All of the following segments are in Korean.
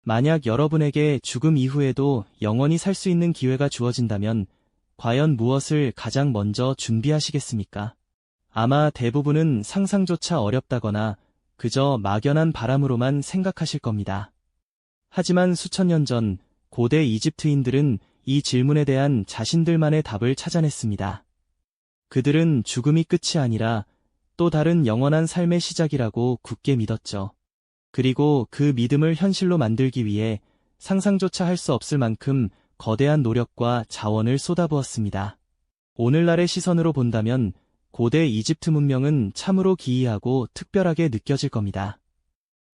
만약 여러분에게 죽음 이후에도 영원히 살 수 있는 기회가 주어진다면 과연 무엇을 가장 먼저 준비하시겠습니까? 아마 대부분은 상상조차 어렵다거나 그저 막연한 바람으로만 생각하실 겁니다. 하지만 수천 년 전 고대 이집트인들은 이 질문에 대한 자신들만의 답을 찾아냈습니다. 그들은 죽음이 끝이 아니라 또 다른 영원한 삶의 시작이라고 굳게 믿었죠. 그리고 그 믿음을 현실로 만들기 위해 상상조차 할 수 없을 만큼 거대한 노력과 자원을 쏟아부었습니다. 오늘날의 시선으로 본다면 고대 이집트 문명은 참으로 기이하고 특별하게 느껴질 겁니다.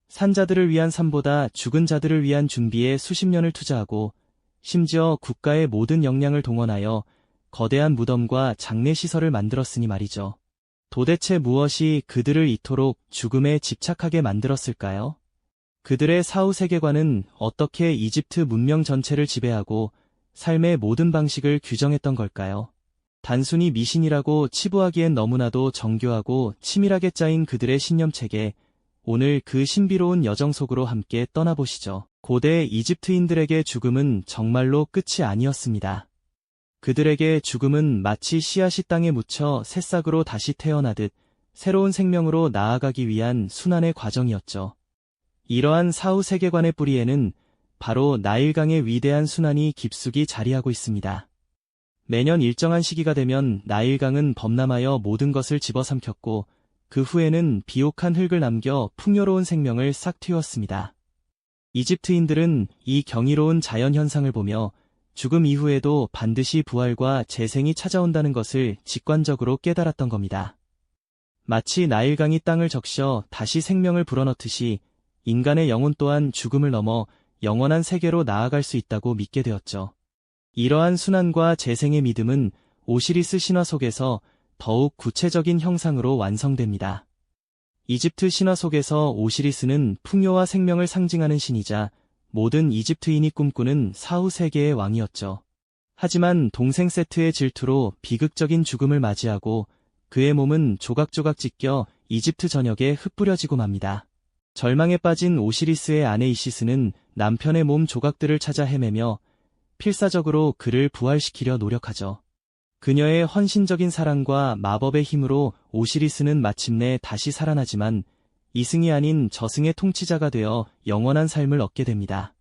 산자들을 위한 삶보다 죽은 자들을 위한 준비에 수십 년을 투자하고 심지어 국가의 모든 역량을 동원하여 거대한 무덤과 장례시설을 만들었으니 말이죠. 도대체 무엇이 그들을 이토록 죽음에 집착하게 만들었을까요? 그들의 사후 세계관은 어떻게 이집트 문명 전체를 지배하고 삶의 모든 방식을 규정했던 걸까요? 단순히 미신이라고 치부하기엔 너무나도 정교하고 치밀하게 짜인 그들의 신념체계, 오늘 그 신비로운 여정 속으로 함께 떠나보시죠. 고대 이집트인들에게 죽음은 정말로 끝이 아니었습니다. 그들에게 죽음은 마치 씨앗이 땅에 묻혀 새싹으로 다시 태어나듯 새로운 생명으로 나아가기 위한 순환의 과정이었죠. 이러한 사후 세계관의 뿌리에는 바로 나일강의 위대한 순환이 깊숙이 자리하고 있습니다. 매년 일정한 시기가 되면 나일강은 범람하여 모든 것을 집어삼켰고 그 후에는 비옥한 흙을 남겨 풍요로운 생명을 싹 틔웠습니다. 이집트인들은 이 경이로운 자연현상을 보며 죽음 이후에도 반드시 부활과 재생이 찾아온다는 것을 직관적으로 깨달았던 겁니다. 마치 나일강이 땅을 적셔 다시 생명을 불어넣듯이 인간의 영혼 또한 죽음을 넘어 영원한 세계로 나아갈 수 있다고 믿게 되었죠. 이러한 순환과 재생의 믿음은 오시리스 신화 속에서 더욱 구체적인 형상으로 완성됩니다. 이집트 신화 속에서 오시리스는 풍요와 생명을 상징하는 신이자 모든 이집트인이 꿈꾸는 사후 세계의 왕이었죠. 하지만 동생 세트의 질투로 비극적인 죽음을 맞이하고 그의 몸은 조각조각 찢겨 이집트 전역에 흩뿌려지고 맙니다. 절망에 빠진 오시리스의 아내 이시스는 남편의 몸 조각들을 찾아 헤매며 필사적으로 그를 부활시키려 노력하죠. 그녀의 헌신적인 사랑과 마법의 힘으로 오시리스는 마침내 다시 살아나지만 이승이 아닌 저승의 통치자가 되어 영원한 삶을 얻게 됩니다.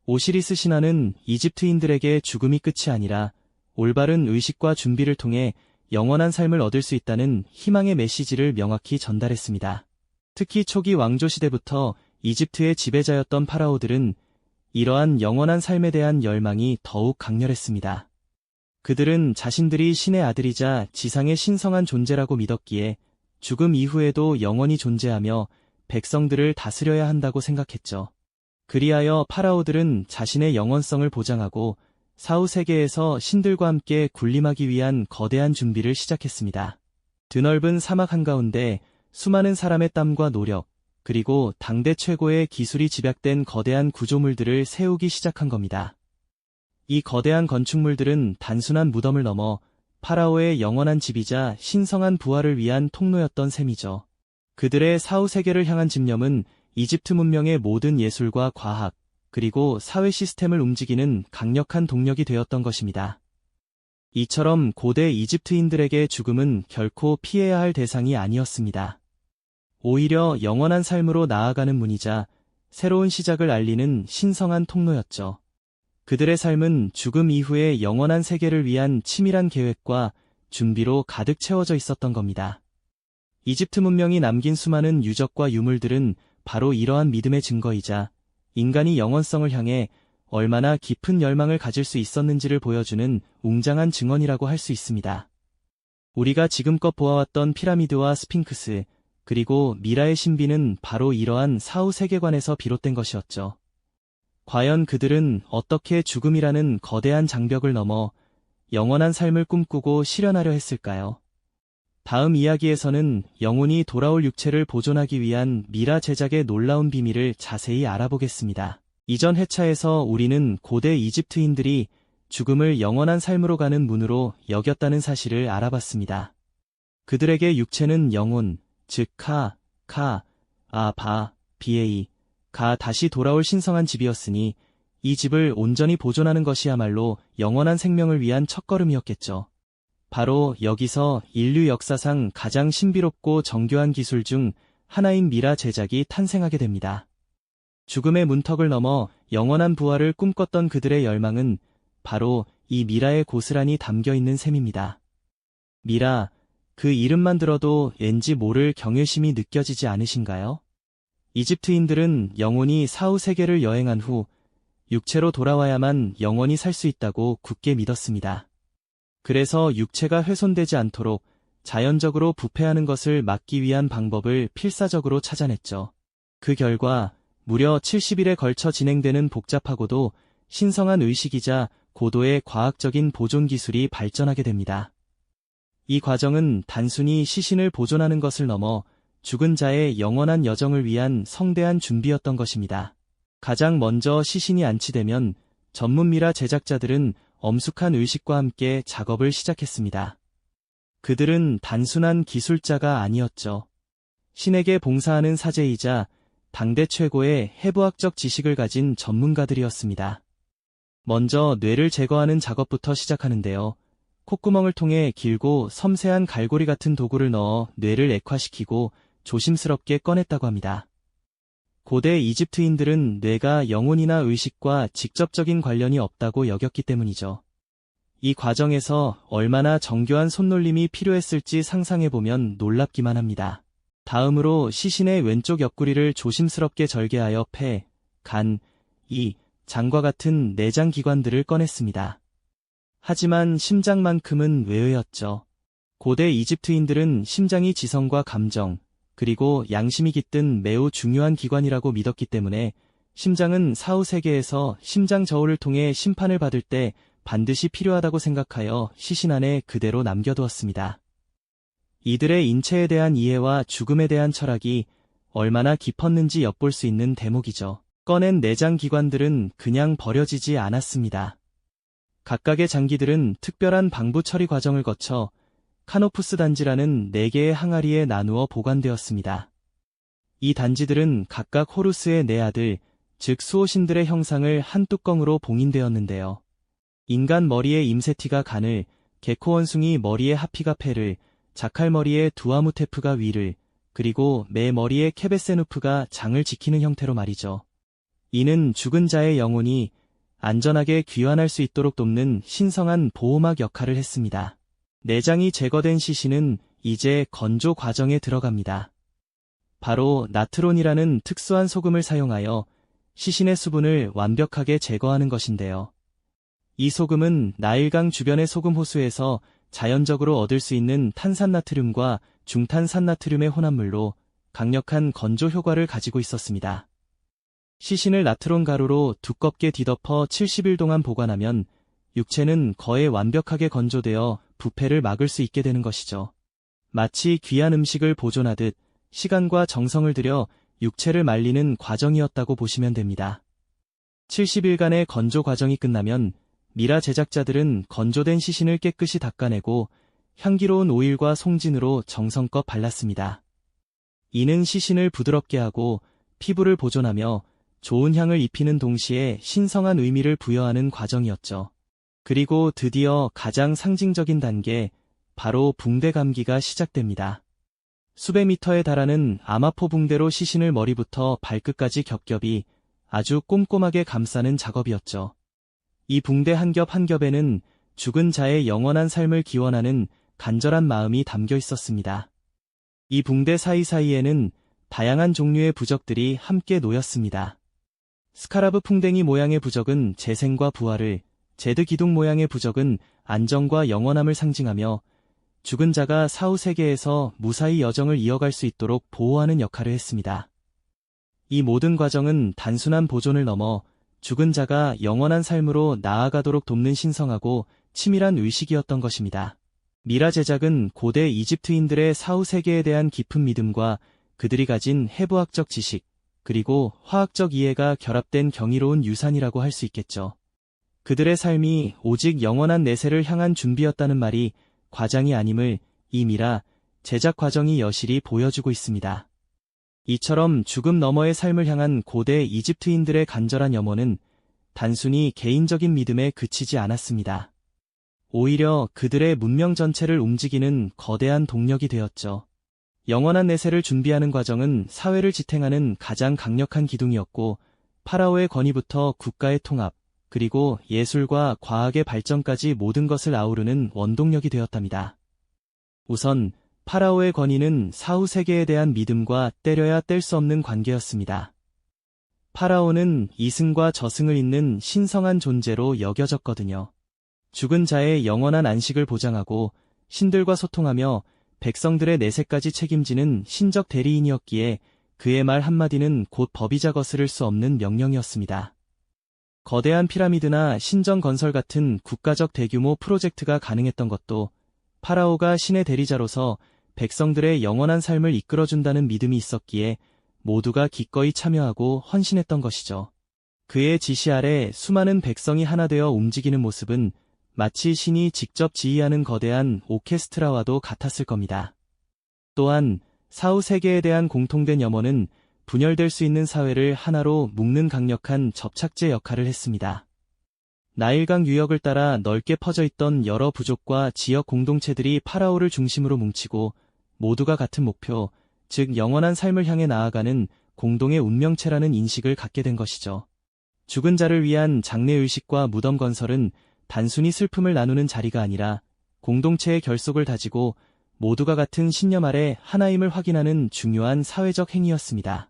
오시리스 신화는 이집트인들에게 죽음이 끝이 아니라 올바른 의식과 준비를 통해 영원한 삶을 얻을 수 있다는 희망의 메시지를 명확히 전달했습니다. 특히 초기 왕조 시대부터 이집트의 지배자였던 파라오들은 이러한 영원한 삶에 대한 열망이 더욱 강렬했습니다. 그들은 자신들이 신의 아들이자 지상의 신성한 존재라고 믿었기에 죽음 이후에도 영원히 존재하며 백성들을 다스려야 한다고 생각했죠. 그리하여 파라오들은 자신의 영원성을 보장하고 사후 세계에서 신들과 함께 군림하기 위한 거대한 준비를 시작했습니다. 드넓은 사막 한가운데 수많은 사람의 땀과 노력, 그리고 당대 최고의 기술이 집약된 거대한 구조물들을 세우기 시작한 겁니다. 이 거대한 건축물들은 단순한 무덤을 넘어 파라오의 영원한 집이자 신성한 부활을 위한 통로였던 셈이죠. 그들의 사후 세계를 향한 집념은 이집트 문명의 모든 예술과 과학, 그리고 사회 시스템을 움직이는 강력한 동력이 되었던 것입니다. 이처럼 고대 이집트인들에게 죽음은 결코 피해야 할 대상이 아니었습니다. 오히려 영원한 삶으로 나아가는 문이자 새로운 시작을 알리는 신성한 통로였죠. 그들의 삶은 죽음 이후의 영원한 세계를 위한 치밀한 계획과 준비로 가득 채워져 있었던 겁니다. 이집트 문명이 남긴 수많은 유적과 유물들은 바로 이러한 믿음의 증거이자 인간이 영원성을 향해 얼마나 깊은 열망을 가질 수 있었는지를 보여주는 웅장한 증언이라고 할 수 있습니다. 우리가 지금껏 보아왔던 피라미드와 스핑크스, 그리고 미라의 신비는 바로 이러한 사후 세계관에서 비롯된 것이었죠. 과연 그들은 어떻게 죽음이라는 거대한 장벽을 넘어 영원한 삶을 꿈꾸고 실현하려 했을까요? 다음 이야기에서는 영혼이 돌아올 육체를 보존하기 위한 미라 제작의 놀라운 비밀을 자세히 알아보겠습니다. 이전 회차에서 우리는 고대 이집트인들이 죽음을 영원한 삶으로 가는 문으로 여겼다는 사실을 알아봤습니다. 그들에게 육체는 영혼, 즉 카, 아, 바, BA, 다시 돌아올 신성한 집이었으니 이 집을 온전히 보존하는 것이야말로 영원한 생명을 위한 첫걸음이었겠죠. 바로 여기서 인류 역사상 가장 신비롭고 정교한 기술 중 하나인 미라 제작이 탄생하게 됩니다. 죽음의 문턱을 넘어 영원한 부활을 꿈꿨던 그들의 열망은 바로 이 미라에 고스란히 담겨 있는 셈입니다. 미라, 그 이름만 들어도 왠지 모를 경외심이 느껴지지 않으신가요? 이집트인들은 영혼이 사후 세계를 여행한 후 육체로 돌아와야만 영원히 살 수 있다고 굳게 믿었습니다. 그래서 육체가 훼손되지 않도록 자연적으로 부패하는 것을 막기 위한 방법을 필사적으로 찾아냈죠. 그 결과 무려 70일에 걸쳐 진행되는 복잡하고도 신성한 의식이자 고도의 과학적인 보존 기술이 발전하게 됩니다. 이 과정은 단순히 시신을 보존하는 것을 넘어 죽은 자의 영원한 여정을 위한 성대한 준비였던 것입니다. 가장 먼저 시신이 안치되면 전문 미라 제작자들은 엄숙한 의식과 함께 작업을 시작했습니다. 그들은 단순한 기술자가 아니었죠. 신에게 봉사하는 사제이자 당대 최고의 해부학적 지식을 가진 전문가들이었습니다. 먼저 뇌를 제거하는 작업부터 시작하는데요. 콧구멍을 통해 길고 섬세한 갈고리 같은 도구를 넣어 뇌를 액화시키고 조심스럽게 꺼냈다고 합니다. 고대 이집트인들은 뇌가 영혼이나 의식과 직접적인 관련이 없다고 여겼기 때문이죠. 이 과정에서 얼마나 정교한 손놀림이 필요했을지 상상해보면 놀랍기만 합니다. 다음으로 시신의 왼쪽 옆구리를 조심스럽게 절개하여 폐, 간, 이, 장과 같은 내장 기관들을 꺼냈습니다. 하지만 심장만큼은 외회였죠. 고대 이집트인들은 심장이 지성과 감정, 그리고 양심이 깃든 매우 중요한 기관이라고 믿었기 때문에 심장은 사후 세계에서 심장 저울을 통해 심판을 받을 때 반드시 필요하다고 생각하여 시신 안에 그대로 남겨두었습니다. 이들의 인체에 대한 이해와 죽음에 대한 철학이 얼마나 깊었는지 엿볼 수 있는 대목이죠. 꺼낸 내장 기관들은 그냥 버려지지 않았습니다. 각각의 장기들은 특별한 방부 처리 과정을 거쳐 카노푸스 단지라는 4개의 항아리에 나누어 보관되었습니다. 이 단지들은 각각 호루스의 4아들, 즉 수호신들의 형상을 한 뚜껑으로 봉인되었는데요. 인간 머리에 임세티가 간을, 게코 원숭이 머리에 하피가 폐를, 자칼 머리에 두아무테프가 위를, 그리고 매 머리에 케베세누프가 장을 지키는 형태로 말이죠. 이는 죽은 자의 영혼이 안전하게 귀환할 수 있도록 돕는 신성한 보호막 역할을 했습니다. 내장이 제거된 시신은 이제 건조 과정에 들어갑니다. 바로 나트론이라는 특수한 소금을 사용하여 시신의 수분을 완벽하게 제거하는 것인데요. 이 소금은 나일강 주변의 소금 호수에서 자연적으로 얻을 수 있는 탄산나트륨과 중탄산나트륨의 혼합물로 강력한 건조 효과를 가지고 있었습니다. 시신을 나트론 가루로 두껍게 뒤덮어 70일 동안 보관하면 육체는 거의 완벽하게 건조되어 부패를 막을 수 있게 되는 것이죠. 마치 귀한 음식을 보존하듯 시간과 정성을 들여 육체를 말리는 과정이었다고 보시면 됩니다. 70일간의 건조 과정이 끝나면 미라 제작자들은 건조된 시신을 깨끗이 닦아내고 향기로운 오일과 송진으로 정성껏 발랐습니다. 이는 시신을 부드럽게 하고 피부를 보존하며 좋은 향을 입히는 동시에 신성한 의미를 부여하는 과정이었죠. 그리고 드디어 가장 상징적인 단계, 바로 붕대 감기가 시작됩니다. 수백 미터에 달하는 아마포 붕대로 시신을 머리부터 발끝까지 겹겹이 아주 꼼꼼하게 감싸는 작업이었죠. 이 붕대 한 겹 한 겹에는 죽은 자의 영원한 삶을 기원하는 간절한 마음이 담겨 있었습니다. 이 붕대 사이사이에는 다양한 종류의 부적들이 함께 놓였습니다. 스카라브 풍뎅이 모양의 부적은 재생과 부활을, 제드 기둥 모양의 부적은 안정과 영원함을 상징하며 죽은 자가 사후 세계에서 무사히 여정을 이어갈 수 있도록 보호하는 역할을 했습니다. 이 모든 과정은 단순한 보존을 넘어 죽은 자가 영원한 삶으로 나아가도록 돕는 신성하고 치밀한 의식이었던 것입니다. 미라 제작은 고대 이집트인들의 사후 세계에 대한 깊은 믿음과 그들이 가진 해부학적 지식, 그리고 화학적 이해가 결합된 경이로운 유산이라고 할 수 있겠죠. 그들의 삶이 오직 영원한 내세를 향한 준비였다는 말이 과장이 아님을 이 미라 제작 과정이 여실히 보여주고 있습니다. 이처럼 죽음 너머의 삶을 향한 고대 이집트인들의 간절한 염원은 단순히 개인적인 믿음에 그치지 않았습니다. 오히려 그들의 문명 전체를 움직이는 거대한 동력이 되었죠. 영원한 내세를 준비하는 과정은 사회를 지탱하는 가장 강력한 기둥이었고, 파라오의 권위부터 국가의 통합, 그리고 예술과 과학의 발전까지 모든 것을 아우르는 원동력이 되었답니다. 우선 파라오의 권위는 사후 세계에 대한 믿음과 떼려야 뗄 수 없는 관계였습니다. 파라오는 이승과 저승을 잇는 신성한 존재로 여겨졌거든요. 죽은 자의 영원한 안식을 보장하고 신들과 소통하며 백성들의 내세까지 책임지는 신적 대리인이었기에 그의 말 한마디는 곧 법이자 거스를 수 없는 명령이었습니다. 거대한 피라미드나 신전 건설 같은 국가적 대규모 프로젝트가 가능했던 것도 파라오가 신의 대리자로서 백성들의 영원한 삶을 이끌어준다는 믿음이 있었기에 모두가 기꺼이 참여하고 헌신했던 것이죠. 그의 지시 아래 수많은 백성이 하나 되어 움직이는 모습은 마치 신이 직접 지휘하는 거대한 오케스트라와도 같았을 겁니다. 또한 사후 세계에 대한 공통된 염원은 분열될 수 있는 사회를 하나로 묶는 강력한 접착제 역할을 했습니다. 나일강 유역을 따라 넓게 퍼져 있던 여러 부족과 지역 공동체들이 파라오를 중심으로 뭉치고 모두가 같은 목표, 즉 영원한 삶을 향해 나아가는 공동의 운명체라는 인식을 갖게 된 것이죠. 죽은 자를 위한 장례의식과 무덤 건설은 단순히 슬픔을 나누는 자리가 아니라 공동체의 결속을 다지고 모두가 같은 신념 아래 하나임을 확인하는 중요한 사회적 행위였습니다.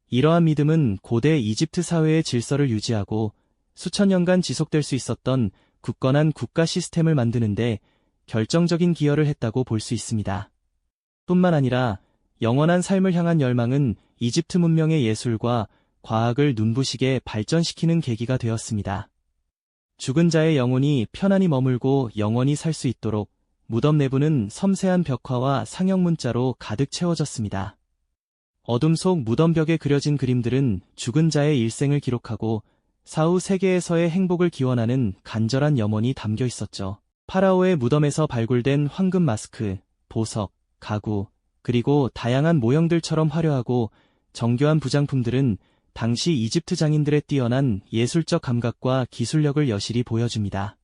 이러한 믿음은 고대 이집트 사회의 질서를 유지하고 수천 년간 지속될 수 있었던 굳건한 국가 시스템을 만드는데 결정적인 기여를 했다고 볼 수 있습니다. 뿐만 아니라 영원한 삶을 향한 열망은 이집트 문명의 예술과 과학을 눈부시게 발전시키는 계기가 되었습니다. 죽은 자의 영혼이 편안히 머물고 영원히 살 수 있도록 무덤 내부는 섬세한 벽화와 상형 문자로 가득 채워졌습니다. 어둠 속 무덤벽에 그려진 그림들은 죽은 자의 일생을 기록하고 사후 세계에서의 행복을 기원하는 간절한 염원이 담겨 있었죠. 파라오의 무덤에서 발굴된 황금 마스크, 보석, 가구, 그리고 다양한 모형들처럼 화려하고 정교한 부장품들은 당시 이집트 장인들의 뛰어난 예술적 감각과 기술력을 여실히 보여줍니다.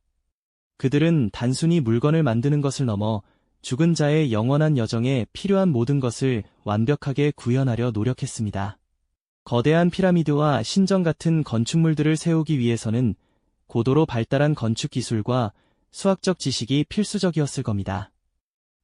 그들은 단순히 물건을 만드는 것을 넘어 죽은 자의 영원한 여정에 필요한 모든 것을 완벽하게 구현하려 노력했습니다. 거대한 피라미드와 신전 같은 건축물들을 세우기 위해서는 고도로 발달한 건축 기술과 수학적 지식이 필수적이었을 겁니다.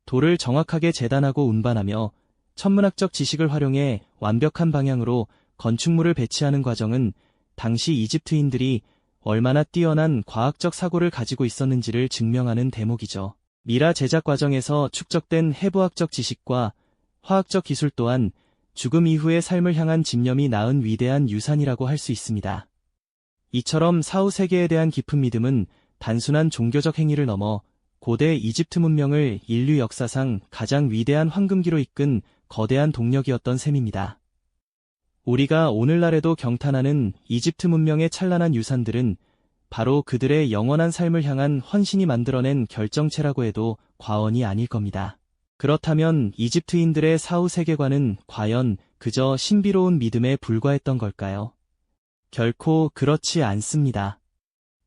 돌을 정확하게 재단하고 운반하며 천문학적 지식을 활용해 완벽한 방향으로 건축물을 배치하는 과정은 당시 이집트인들이 얼마나 뛰어난 과학적 사고를 가지고 있었는지를 증명하는 대목이죠. 미라 제작 과정에서 축적된 해부학적 지식과 화학적 기술 또한 죽음 이후의 삶을 향한 집념이 낳은 위대한 유산이라고 할 수 있습니다. 이처럼 사후 세계에 대한 깊은 믿음은 단순한 종교적 행위를 넘어 고대 이집트 문명을 인류 역사상 가장 위대한 황금기로 이끈 거대한 동력이었던 셈입니다. 우리가 오늘날에도 경탄하는 이집트 문명의 찬란한 유산들은 바로 그들의 영원한 삶을 향한 헌신이 만들어낸 결정체라고 해도 과언이 아닐 겁니다. 그렇다면 이집트인들의 사후 세계관은 과연 그저 신비로운 믿음에 불과했던 걸까요? 결코 그렇지 않습니다.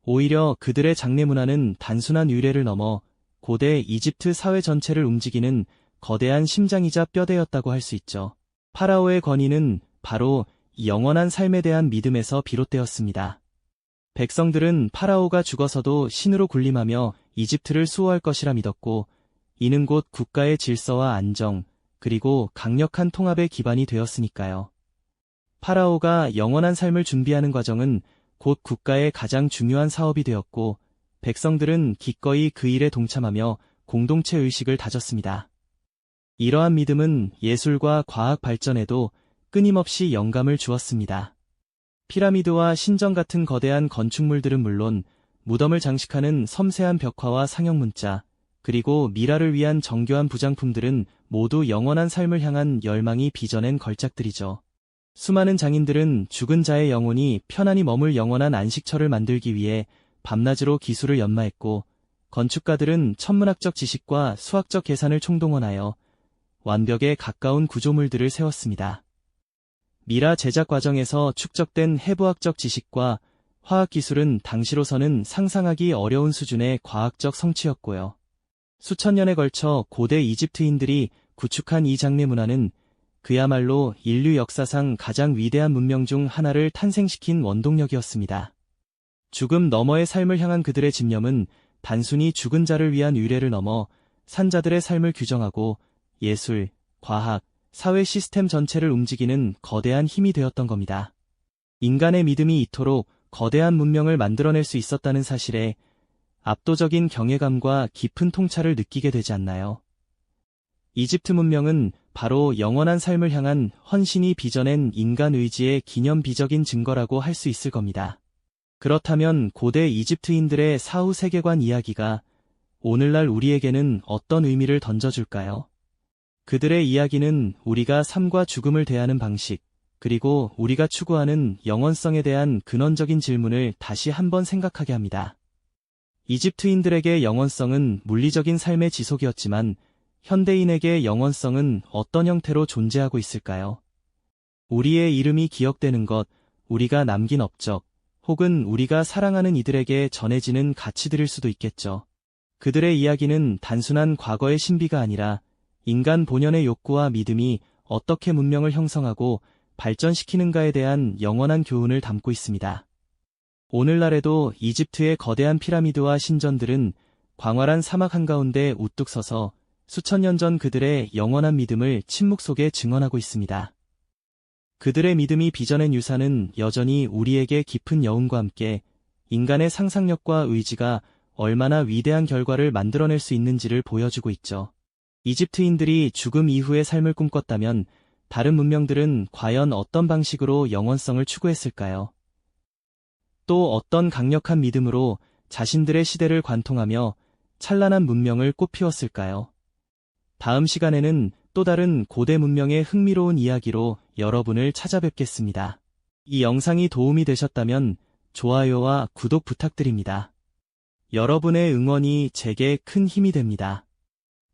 오히려 그들의 장례 문화는 단순한 유래를 넘어 고대 이집트 사회 전체를 움직이는 거대한 심장이자 뼈대였다고 할 수 있죠. 파라오의 권위는 바로 영원한 삶에 대한 믿음에서 비롯되었습니다. 백성들은 파라오가 죽어서도 신으로 군림하며 이집트를 수호할 것이라 믿었고, 이는 곧 국가의 질서와 안정, 그리고 강력한 통합의 기반이 되었으니까요. 파라오가 영원한 삶을 준비하는 과정은 곧 국가의 가장 중요한 사업이 되었고, 백성들은 기꺼이 그 일에 동참하며 공동체 의식을 다졌습니다. 이러한 믿음은 예술과 과학 발전에도 끊임없이 영감을 주었습니다. 피라미드와 신전 같은 거대한 건축물들은 물론 무덤을 장식하는 섬세한 벽화와 상형 문자, 그리고 미라를 위한 정교한 부장품들은 모두 영원한 삶을 향한 열망이 빚어낸 걸작들이죠. 수많은 장인들은 죽은 자의 영혼이 편안히 머물 영원한 안식처를 만들기 위해 밤낮으로 기술을 연마했고, 건축가들은 천문학적 지식과 수학적 계산을 총동원하여 완벽에 가까운 구조물들을 세웠습니다. 미라 제작 과정에서 축적된 해부학적 지식과 화학기술은 당시로서는 상상하기 어려운 수준의 과학적 성취였고요. 수천 년에 걸쳐 고대 이집트인들이 구축한 이 장례 문화는 그야말로 인류 역사상 가장 위대한 문명 중 하나를 탄생시킨 원동력이었습니다. 죽음 너머의 삶을 향한 그들의 집념은 단순히 죽은 자를 위한 의례를 넘어 산자들의 삶을 규정하고 예술, 과학, 사회 시스템 전체를 움직이는 거대한 힘이 되었던 겁니다. 인간의 믿음이 이토록 거대한 문명을 만들어낼 수 있었다는 사실에 압도적인 경외감과 깊은 통찰을 느끼게 되지 않나요? 이집트 문명은 바로 영원한 삶을 향한 헌신이 빚어낸 인간 의지의 기념비적인 증거라고 할 수 있을 겁니다. 그렇다면 고대 이집트인들의 사후 세계관 이야기가 오늘날 우리에게는 어떤 의미를 던져줄까요? 그들의 이야기는 우리가 삶과 죽음을 대하는 방식, 그리고 우리가 추구하는 영원성에 대한 근원적인 질문을 다시 한번 생각하게 합니다. 이집트인들에게 영원성은 물리적인 삶의 지속이었지만 현대인에게 영원성은 어떤 형태로 존재하고 있을까요? 우리의 이름이 기억되는 것, 우리가 남긴 업적, 혹은 우리가 사랑하는 이들에게 전해지는 가치들일 수도 있겠죠. 그들의 이야기는 단순한 과거의 신비가 아니라 인간 본연의 욕구와 믿음이 어떻게 문명을 형성하고 발전시키는가에 대한 영원한 교훈을 담고 있습니다. 오늘날에도 이집트의 거대한 피라미드와 신전들은 광활한 사막 한가운데 우뚝 서서 수천 년 전 그들의 영원한 믿음을 침묵 속에 증언하고 있습니다. 그들의 믿음이 빚어낸 유산은 여전히 우리에게 깊은 여운과 함께 인간의 상상력과 의지가 얼마나 위대한 결과를 만들어낼 수 있는지를 보여주고 있죠. 이집트인들이 죽음 이후의 삶을 꿈꿨다면 다른 문명들은 과연 어떤 방식으로 영원성을 추구했을까요? 또 어떤 강력한 믿음으로 자신들의 시대를 관통하며 찬란한 문명을 꽃피웠을까요? 다음 시간에는 또 다른 고대 문명의 흥미로운 이야기로 여러분을 찾아뵙겠습니다. 이 영상이 도움이 되셨다면 좋아요와 구독 부탁드립니다. 여러분의 응원이 제게 큰 힘이 됩니다.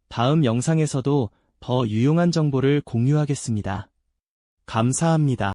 다음 영상에서도 더 유용한 정보를 공유하겠습니다. 감사합니다.